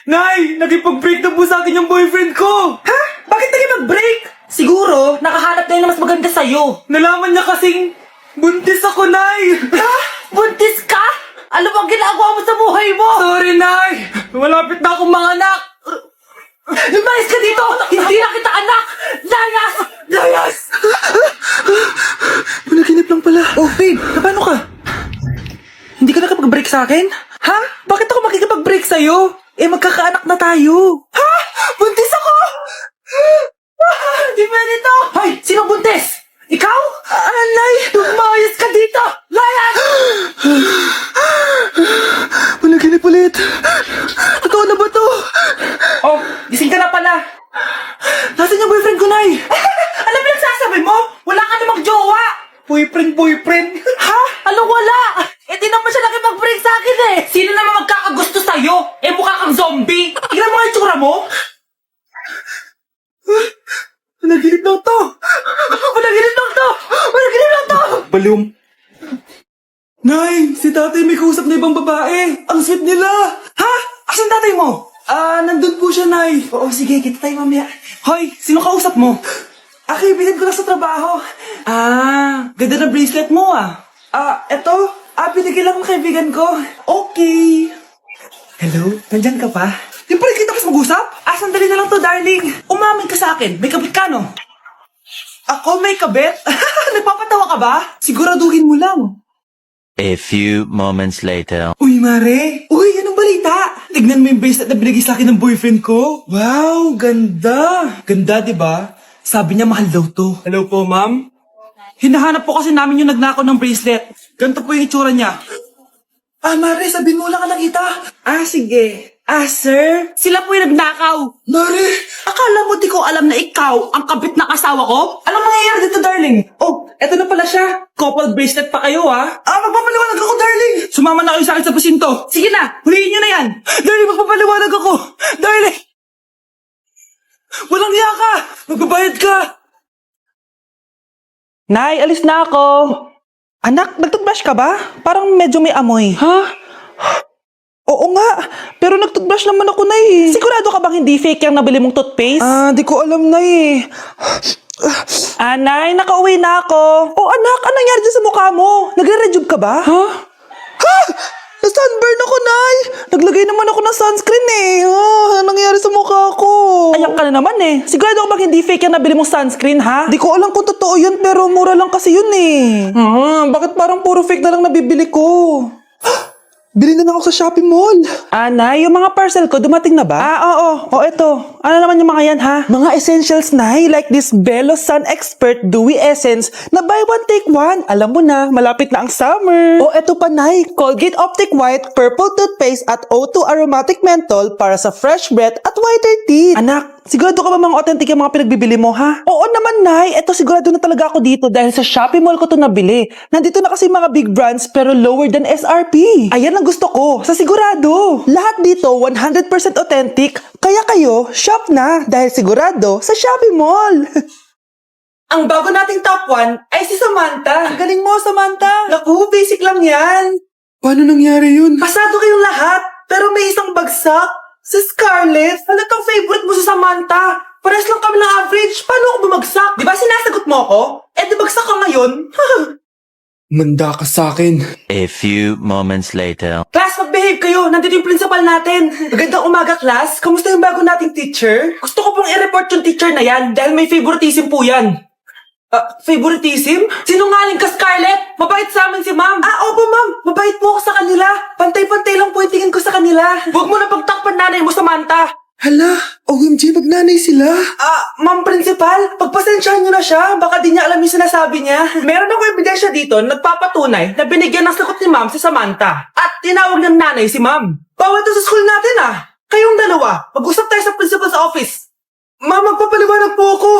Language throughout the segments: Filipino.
Nay, nakipag-break na po sa akin yung boyfriend ko! Ha? Bakit nakipag-break? Siguro, nakahanap na yun na mas maganda sa'yo. Nalaman niya kasing buntis ako, Nay! Ha? Buntis ka? Ano bang ginagawa mo sa buhay mo? Sorry, Nay! Malapit na akong manganak! Lumayas ka dito! Hindi na kita anak! Layas! Layas! Panaginip lang pala. Oh, babe, paano ka? Hindi ka nakapag-break sa akin? Ha? Bakit ako makikipag-break sa'yo? Eh, magkakaanak na tayo. Ha? Buntis ako! Di pwede to! Hoy, sino buntis? Ikaw? Anay! Lumayas ka dito! Layas! Panaginip ulit. Totoo na ba to? Oh, gising ka na pala. Nasaan yung boyfriend ko, Nay? Ano pinagsasabi mo? Wala ka namang jowa. Boyfriend? Ha? Anong wala? Eh, di naman siya nakipag-break sa akin eh. Sino naman magkakagusto sa'yo? Eh, mukha kang zombie. Tingnan mo nga yung tsura mo. Panaginip lang to! Panaginip lang to! Panaginip lang to! Baliw. Nay, si tatay may kausap na ibang babae. Ang sweet nila. Ha? Asan tatay mo? Nandun po siya, Nay. Oo, sige, kita tayo mamaya. Hoy, sino kausap mo? Kaibigan ko lang sa trabaho. Ganda na bracelet mo ah. Eto. Binigyan lang ng kaibigan ko. Okay. Hello? Nandyan ka pa? Yung pala kita mas mag-usap? Sandali na lang to, darling. Umamin ka sa akin. May kabit ka, no? Ako may kabit? Nagpapatawa ka ba? Siguraduhin mo lang. A few moments later. Uy, Mare! Uy, anong balita? Tignan mo yung bracelet na binigay sa akin ng boyfriend ko. Wow, ganda! Ganda, di ba? Sabi niya mahal daw to. Hello po, ma'am? Hinahanap po kasi namin yung nagnakaw ng bracelet. Ganito po yung itsura niya. Mare, sabihin mo lang ka nakita. Sige. Sir? Sila po yung nagnakaw. Mare! Akala mo di ko alam na ikaw ang kabit ng asawa ko? Anong nangyayari dito, darling? Oh, eto na pala siya. Couple bracelet pa kayo, ah. Magpapaliwanag ako, darling. Sumama na kayo sa akin sa pasinto. Sige na, huliin nyo na yan. Darling, magpapaliwanag ako. Darling! Walang hiya ka! Magbabayad ka! Nay, alis na ako. Anak, nagtoothbrush ka ba? Parang medyo may amoy. Ha? Oo nga, pero nagtoothbrush naman ako, Nay. Sigurado ka bang hindi fake yung nabili mong toothpaste? Di ko alam, Nay. Nay, nakauwi na ako. Oh, anak, anong nangyari dyan sa mukha mo? Nagre-rejuve ka ba? Ha? Na-sunburn ako, Nay. Naglagay naman ako ng sunscreen eh. Ano nangyari sa mukha ko? Ayak ka na naman eh. Sigurado ka bang hindi fake yung nabili mong sunscreen, ha? Di ko alam kung totoo yun, pero mura lang kasi yun eh. Bakit parang puro fake na lang nabibili ko? Bili na lang ako sa Shopee Mall. Nay, yung mga parcel ko, dumating na ba? Oo. O, eto. Ano naman yung mga yan, ha? Mga essentials, Nay, like this Belo Sun Expert Dewy Essence na buy one, take one. Alam mo na, malapit na ang summer. O, eto pa, Nay. Colgate Optic White Purple Toothpaste at O2 Aromatic Menthol para sa fresh breath at whiter teeth. Anak, sigurado ka ba mga authentic yung mga pinagbibili mo, ha? Oo naman, Nay. Eto, sigurado na talaga ako dito dahil sa Shopee Mall ko to nabili. Nandito na kasi mga big brands pero lower than SRP. Ayan ang gusto ko, sa sigurado. Lahat dito 100% authentic, kaya kayo, shop na dahil sigurado sa Shopee Mall. Ang bago nating top 1 ay si Samantha. Ang galing mo, Samantha. Naku, basic lang yan. Paano nangyari yun? Pasado kayong lahat, pero may isang bagsak. Si Scarlett, ano tong favorite mo sa Samantha? Pares lang kami ng average. Paano ako bumagsak? Di ba sinasagot mo ako? Eh, di bagsak ka ngayon. Manda ka sa akin. A few moments later. Class, mag-behave kayo. Nandito yung principal natin. Magandang umaga, class. Kamusta yung bago nating teacher? Gusto ko pong i-report yung teacher na yan dahil may favoritism po yan. Favoritism? Sinungaling ka, Scarlett? Mabait sa amin si ma'am. Opo, ma'am. Mabait po ako sa kanila. Pantay-pantay lang po yung tingin ko sa kanila. Huwag mo na pagtakpan nanay mo, Samantha. Hala, OMG, magnanay sila. Ma'am principal, pagpasensyahan niyo na siya. Baka di niya alam yung sinasabi niya. Meron ako ebidensya dito na nagpapatunay na binigyan ng sagot ni ma'am si Samantha. At tinawag ng nanay si ma'am. Bawal to sa school natin Kayong dalawa, mag-usap tayo sa principal's office. Ma'am, magpapaliwanag po ako.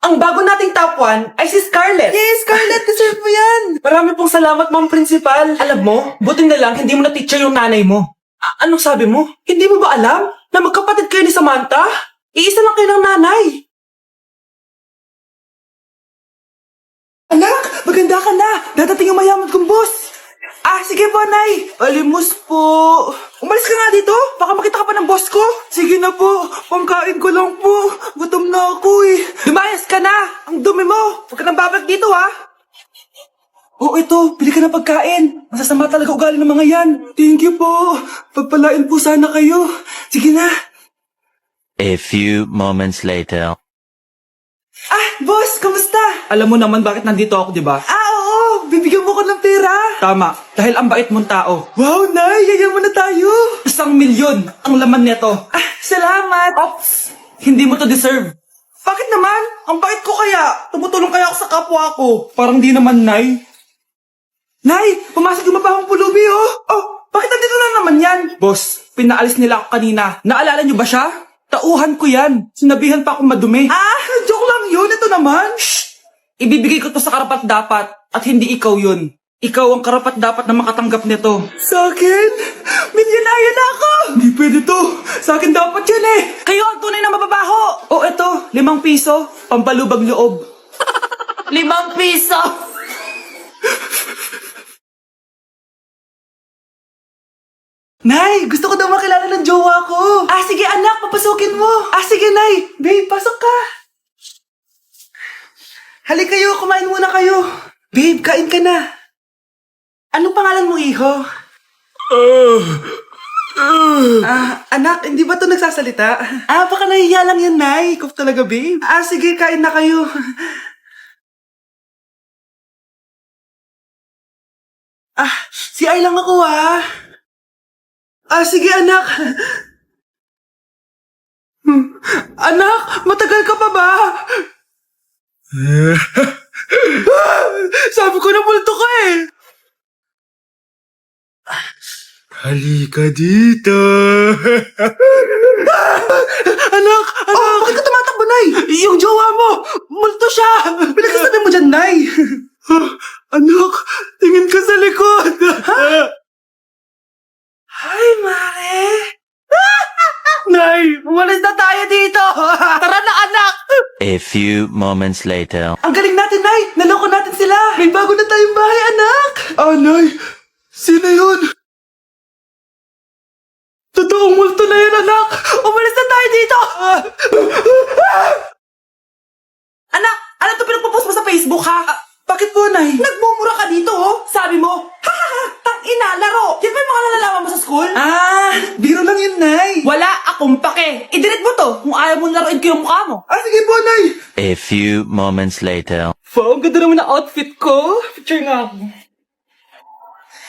Ang bago nating top 1 ay si Scarlett. Yes, Scarlett, deserve mo yan. Marami pong salamat, ma'am principal. Alam mo, buti na lang hindi mo na-teacher yung nanay mo. Anong sabi mo? Hindi mo ba alam na magkapatid kayo ni Samantha? Iisa lang kayo ng nanay. Anak, maganda ka na. Dadating yung mayaman kong boss. Sige po, Nay. Alimos po. Umalis ka nga dito. Baka makita ka pa ng boss ko. Sige na po. Pangkain ko lang po. Gutom na ako eh. Lumayas ka na. Ang dumi mo. Huwag ka nang babalik dito, ha? Ito. Bili ka ng pagkain. Masasama talaga ugali ng mga yan. Thank you po. Pagpalain po sana kayo. Sige na. A few moments later. Boss, kamusta? Alam mo naman bakit nandito ako, di ba? Oo. Bibigyan mo ko ng pera. Tama. Dahil ang bait mong tao. Wow, Nay. Yayaman na tayo. 1,000,000 ang laman nito. Salamat. Ops. Hindi mo to deserve. Bakit naman? Ang bait ko kaya. Tumutulong kaya ako sa kapwa ko. Parang di naman, Nay. Nay, pumasok yung mabahong pulubi, oh. Bakit nandito na naman yan? Boss, pinaalis nila ako kanina. Naalala niyo ba siya? Tauhan ko yan. Sinabihan pa akong madumi. Joke lang yun. Ito naman. Shh! Ibibigay ko to sa karapat-dapat at hindi ikaw yun. Ikaw ang karapat-dapat na makatanggap nito. Sa akin? Milyonaryo na ako! Hindi pwede to. Sa akin dapat yan eh. Kayo ang tunay na mababaho. Eto, 5 piso. Pampalubag loob. 5 piso! Nay, gusto ko daw makilala ng jowa ko. Sige anak, papasukin mo. Sige Nay. Babe, pasok ka. Halika kayo, kumain muna kayo. Babe, kain ka na. Anong pangalan mo, iho? Anak, hindi ba to nagsasalita? Baka nahihiya lang yan, Nay. Ikaw talaga, babe. Sige, kain na kayo. Si Ay lang ako, sige, anak. Anak, matagal ka pa ba? Sabi ko na multo ka eh. Halika dito. Anak! Bakit ka tumatakbo, Nay? Yung jowa mo, multo siya. Pinagsasabi mo dyan, Nay. Anak, tingin ka sa likod. Hi, Mare! Nay, umalis na tayo dito! Tara na, anak! A few moments later. Ang galing natin, Nay! Naloko natin sila! May bago na tayong bahay, anak! Nay! Sino yun? Totoong multo na yun, anak! Umalis na tayo dito! Anak! Ano to pinagpo-post mo sa Facebook, ha? Bakit po, Nay? Nagmumura ka dito, oh! Sabi mo, ina, laro! Yan ba yung mga nalalaman mo sa school? Biro lang yun, Nay. Wala akong pake. I-delete mo to kung ayaw mo laruin ko yung mukha mo. Sige po, Nay. A few moments later. Wow, ang ganda naman na outfit ko. Picture nga ako.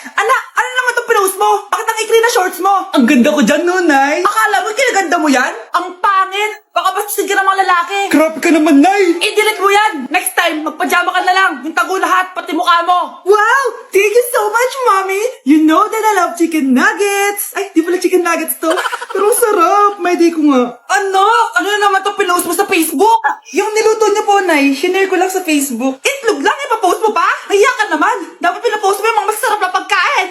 Anak, ano naman itong pinost mo? Bakit ang ikli na shorts mo? Ang ganda ko dyan, no, Nay? Akala mo kinaganda mo yan? Ang pangit! Baka bastusin ka ng mga lalaki. Grabe ka naman, Nay! I-delete mo yan! Next time, magpajama ka na lang. Yung tago lahat, pati mukha mo. Wow! Thank you so much, Mommy! You know that I love chicken nuggets! Ay, di pala chicken nuggets to. Pero sarap! May day ko nga. Ano? Ano na naman itong pinost mo sa Facebook? Yung niluto niya po, Nay, shinare ko lang sa Facebook. Itlog lang, ipapost mo pa? Nahiya ka naman! Dapat pinapost mo yung mga masarap na pagkain!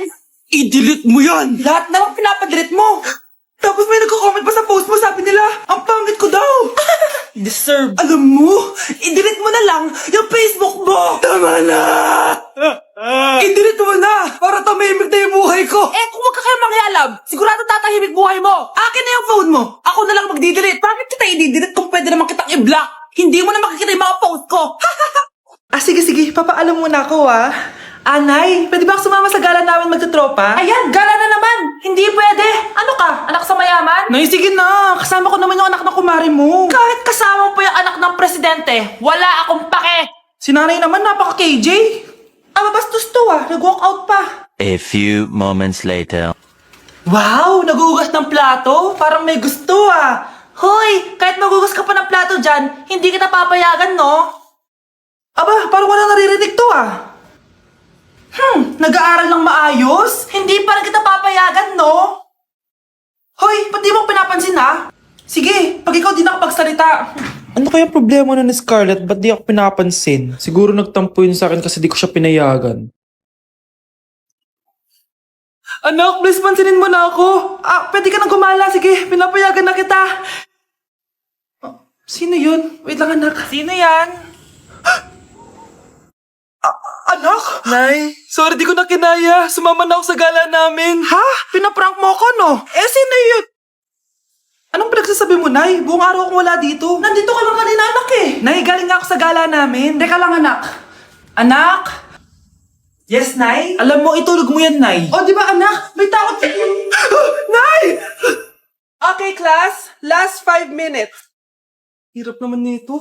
I-delete mo yan! Lahat naman pinapadelete mo! Tapos may nagko-comment pa sa post mo, sabi nila, ang pangit ko daw! Deserve! Alam mo, i-delete mo na lang yung Facebook mo! Tama na! I-delete mo na! Para tumahimik na yung buhay ko! Kung wag ka kayo mangyalab, sigurado tatahimik buhay mo! Akin na yung phone mo! Ako na lang magdi-delete! Bakit kita i-delete kung pwede naman kitang i-block? Hindi mo na makikita yung mga post ko! Sige, papaalam mo na ako, Nay, pwede ba ako sumama sa gala namin magtutropa? Ayan, gala na naman! Hindi pwede! Ano ka? Anak sa mayaman? Nay, sige na! Kasama ko naman yung anak ng kumari mo. Kahit kasama mo pa yung anak ng presidente, wala akong pake! Si nanay naman, napaka-KJ. Bastos to nag-walk out pa. A few moments later. Wow, nagugas ng plato? Parang may gusto Hoy, kahit magugas ka pa ng plato dyan, hindi kita papayagan, no? Parang wala naririnig to nag-aaral ng maayos? Hindi pa rin kita papayagan, no? Hoy, ba't di mo pinapansin, Sige, pag ikaw di nakapagsalita. Ano kaya problema na ni Scarlett? Ba't di ako pinapansin? Siguro nagtampo yun sa akin kasi di ko siya pinayagan. Anak, please pansinin mo na ako. Pwede ka nang gumala. Sige, pinapayagan na kita. Sino yun? Wait lang, anak. Sino yan? Anak? Nay, sorry di ko na kinaya. Sumama na ako sa gala namin. Ha? Pinaprank mo ako, no? Sino yun? Anong pinagsasabi mo, Nay? Buong araw akong wala dito. Nandito ka lang kanina, anak eh. Nay, galing nga ako sa gala namin. Teka lang, anak. Anak? Yes, Nay? Alam mo, itulog mo yan, Nay. Oh, di ba, anak? May takot ka. Nay! Okay, class. Last 5 minutes. Hirap naman nito.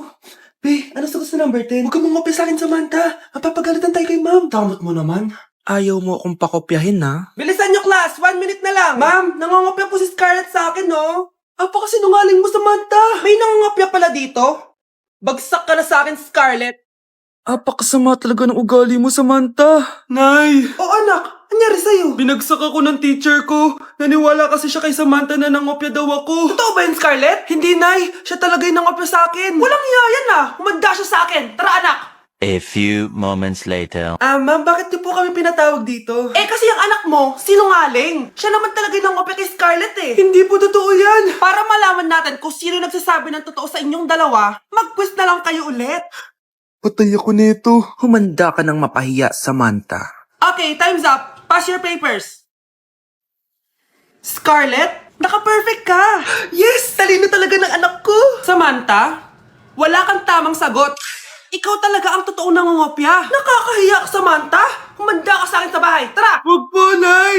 Be, ano sagot sa number 10? Huwag ka mong kopya sa akin, Samantha. Mapapagalitan tayo kay ma'am. Tamot mo naman. Ayaw mo akong pakopyahin, na? Bilisan nyo, class! 1 minute na lang! Ma'am, nangongopya po si Scarlett sa akin, no? Apakasinungaling mo, Samantha! May nangongopya pala dito? Bagsak ka na sa akin, Scarlett. Apakasama talaga ng ugali mo, Samantha. Nay! Oo, anak. Anyari sa'yo? Binagsak ako ng teacher ko. Naniwala kasi siya kay Samantha na nangopya daw ako. Totoo ba yun, Scarlett? Hindi, Nay. Siya talaga yung nangopya sa akin. Walang iya yan, ah. Humanda siya sa akin. Tara, anak. A few moments later. Ma'am, bakit niyo po kami pinatawag dito? Kasi yung anak mo, sinungaling. Siya naman talaga yung nangopya kay Scarlett eh. Hindi po totoo yan. Para malaman natin kung sino nagsasabi ng totoo sa inyong dalawa, mag-quiz na lang kayo ulit. Patay ako nito. Humanda ka ng mapahiya, Samantha. Okay, time's up. Pass your papers. Scarlett, naka-perfect ka. Yes, talino talaga ng anak ko. Samantha, wala kang tamang sagot. Ikaw talaga ang totoong nangungopya. Nakakahiya ka, Samantha. Humanda ka sa akin sa bahay. Tara! Huwag po, Nay.